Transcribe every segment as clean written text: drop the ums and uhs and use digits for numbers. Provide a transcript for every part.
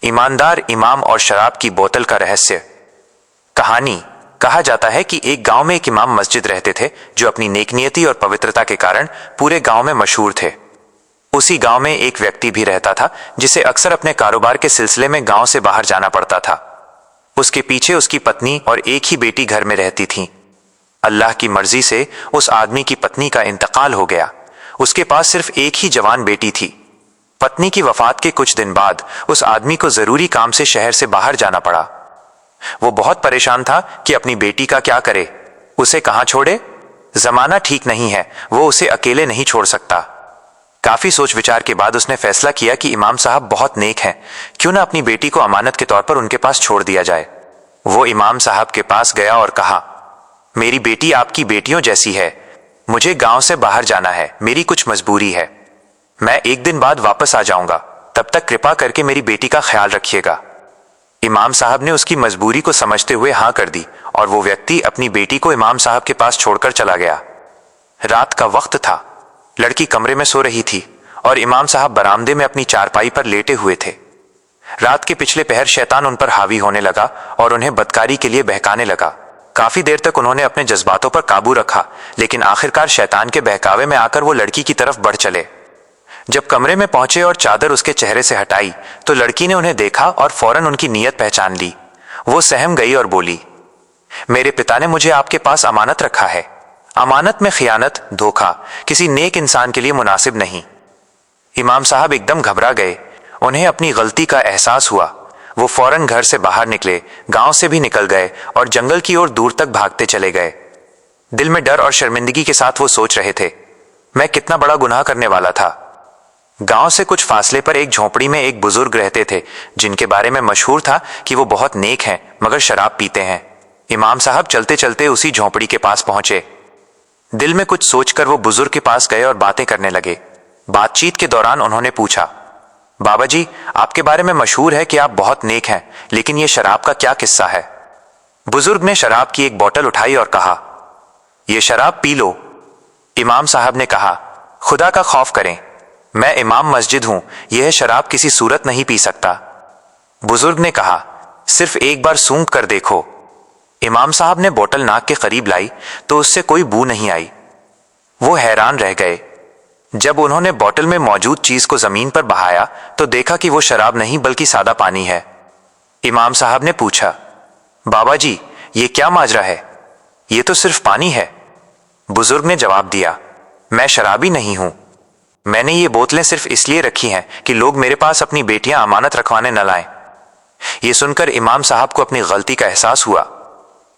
ईमानदार इमाम और शराब की बोतल का रहस्य। कहानी। कहा जाता है कि एक गांव में एक इमाम मस्जिद रहते थे जो अपनी नेकनियति और पवित्रता के कारण पूरे गांव में मशहूर थे। उसी गांव में एक व्यक्ति भी रहता था जिसे अक्सर अपने कारोबार के सिलसिले में गांव से बाहर जाना पड़ता था। उसके पीछे उसकी पत्नी और एक ही बेटी घर में रहती थीं। अल्लाह की मर्जी से उस आदमी की पत्नी का इंतकाल हो गया। उसके पास सिर्फ एक ही जवान बेटी थी। पत्नी की वफात के कुछ दिन बाद उस आदमी को जरूरी काम से शहर से बाहर जाना पड़ा। वो बहुत परेशान था कि अपनी बेटी का क्या करे, उसे कहां छोड़े। जमाना ठीक नहीं है, वो उसे अकेले नहीं छोड़ सकता। काफी सोच विचार के बाद उसने फैसला किया कि इमाम साहब बहुत नेक हैं, क्यों ना अपनी बेटी को अमानत के तौर पर उनके पास छोड़ दिया जाए। वो इमाम साहब के पास गया और कहा, मेरी बेटी आपकी बेटियों जैसी है, मुझे गांव से बाहर जाना है, मेरी कुछ मजबूरी है, मैं एक दिन बाद वापस आ जाऊंगा, तब तक कृपा करके मेरी बेटी का ख्याल रखिएगा। इमाम साहब ने उसकी मजबूरी को समझते हुए हाँ कर दी और वो व्यक्ति अपनी बेटी को इमाम साहब के पास छोड़कर चला गया। रात का वक्त था, लड़की कमरे में सो रही थी और इमाम साहब बरामदे में अपनी चारपाई पर लेटे हुए थे। रात के पिछले पहर शैतान उन पर हावी होने लगा और उन्हें बदकारी के लिए बहकाने लगा। काफी देर तक उन्होंने अपने जज्बातों पर काबू रखा, लेकिन आखिरकार शैतान के बहकावे में आकर वो लड़की की तरफ बढ़ चले। जब कमरे में पहुंचे और चादर उसके चेहरे से हटाई तो लड़की ने उन्हें देखा और फौरन उनकी नीयत पहचान ली। वो सहम गई और बोली, मेरे पिता ने मुझे आपके पास अमानत रखा है। अमानत में खियानत, धोखा किसी नेक इंसान के लिए मुनासिब नहीं। इमाम साहब एकदम घबरा गए। उन्हें अपनी गलती का एहसास हुआ। वो फौरन घर से बाहर निकले, गांव से भी निकल गए और जंगल की ओर दूर तक भागते चले गए। दिल में डर और शर्मिंदगी के साथ वो सोच रहे थे, मैं कितना बड़ा गुनाह करने वाला था। गांव से कुछ फासले पर एक झोपड़ी में एक बुजुर्ग रहते थे जिनके बारे में मशहूर था कि वो बहुत नेक हैं मगर शराब पीते हैं। इमाम साहब चलते चलते उसी झोपड़ी के पास पहुंचे। दिल में कुछ सोचकर वो बुजुर्ग के पास गए और बातें करने लगे। बातचीत के दौरान उन्होंने पूछा, बाबा जी, आपके बारे में मशहूर है कि आप बहुत नेक हैं, लेकिन ये शराब का क्या किस्सा है। बुजुर्ग ने शराब की एक बोतल उठाई और कहा, ये शराब पी लो। इमाम साहब ने कहा, खुदा का खौफ करें, मैं इमाम मस्जिद हूं, यह शराब किसी सूरत नहीं पी सकता। बुजुर्ग ने कहा, सिर्फ एक बार सूंघ कर देखो। इमाम साहब ने बोतल नाक के करीब लाई तो उससे कोई बू नहीं आई। वो हैरान रह गए। जब उन्होंने बोतल में मौजूद चीज को जमीन पर बहाया तो देखा कि वो शराब नहीं बल्कि सादा पानी है। इमाम साहब ने पूछा, बाबा जी, ये क्या माजरा है, ये तो सिर्फ पानी है। बुजुर्ग ने जवाब दिया, मैं शराबी नहीं हूं, मैंने ये बोतलें सिर्फ इसलिए रखी हैं कि लोग मेरे पास अपनी बेटियां अमानत रखवाने न लाएं। ये सुनकर इमाम साहब को अपनी गलती का एहसास हुआ।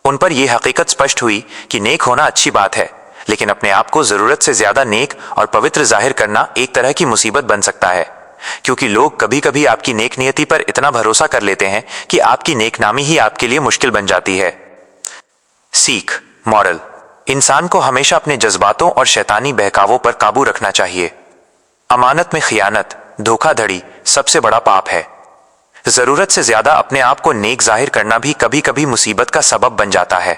उन पर यह हकीकत स्पष्ट हुई कि नेक होना अच्छी बात है, लेकिन अपने आप को जरूरत से ज्यादा नेक और पवित्र जाहिर करना एक तरह की मुसीबत बन सकता है, क्योंकि लोग कभी कभी आपकी नेक नियति पर इतना भरोसा कर लेते हैं कि आपकी नेकनामी ही आपके लिए मुश्किल बन जाती है। सीख, मॉरल, इंसान को हमेशा अपने जज्बातों और शैतानी बहकावों पर काबू रखना चाहिए। अमानत में खियानत, धोखाधड़ी सबसे बड़ा पाप है। जरूरत से ज्यादा अपने आप को नेक जाहिर करना भी कभी कभी मुसीबत का सबब बन जाता है।